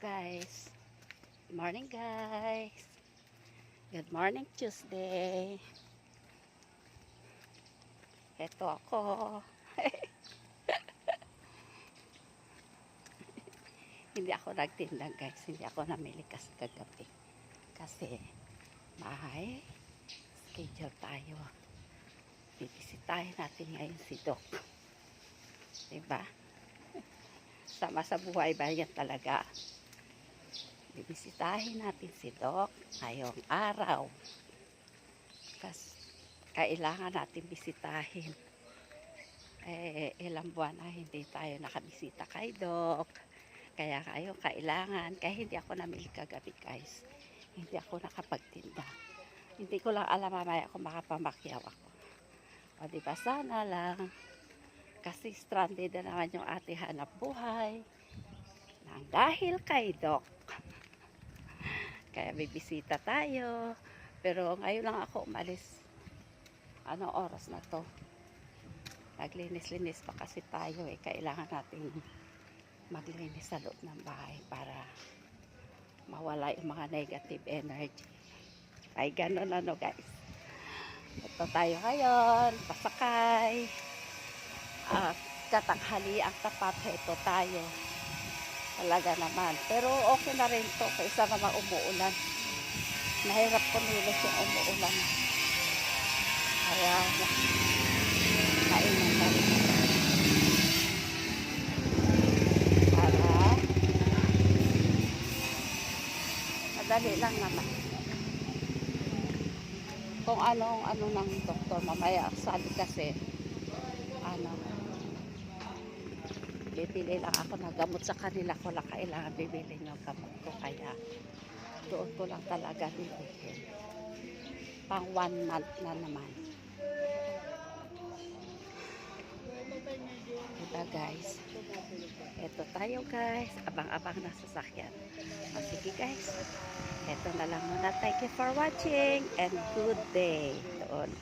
guys. Good morning guys. Good morning Tuesday. Ito ako. Hindi ako nagtinda guys. Hindi ako namili kasi kagabi. Kasi may schedule tayo. Bibisitahin natin ngayon si Doc. Diba? Sama sa buhay ba yan talaga? Bibisitahin natin si Doc ngayong araw. Kasi kailangan natin bisitahin. Ilang buwan na hindi tayo nakabisita kay Doc. Kaya kailangan. Kaya hindi ako namili kagabi guys. Hindi ako nakapagtinda. Hindi ko lang alam mamaya kung makapamakyaw ako. O diba sana lang. Kasi stranded na naman yung ating hanap buhay. Nang dahil kay Doc. Kaya bibisita tayo. Pero ngayon lang ako umalis. Anong oras na to? Naglinis-linis pa kasi tayo eh. Kailangan natin maglinis sa loob ng bahay para mawala yung mga negative energy. Ay ganun ano guys. Ito tayo ngayon. Pasakay. Katanghali ang tapat. Ito tayo. Talaga naman. Pero okay na rin to. Kaysa naman umuulan. Nahirap kumilos yung umuulan. Kaya kainan na rin. Para madali lang naman. Kung ano ng doktor mamaya. Sabi kasi bibili lang ako ng gamot sa kanila ko lang kailangan bibili ng gamot ko kaya doon ko lang talaga bibili pang 1 month na naman diba guys. Eto tayo guys, abang-abang na sasakyan. Sige guys, eto na lang muna. Thank you for watching and good day doon.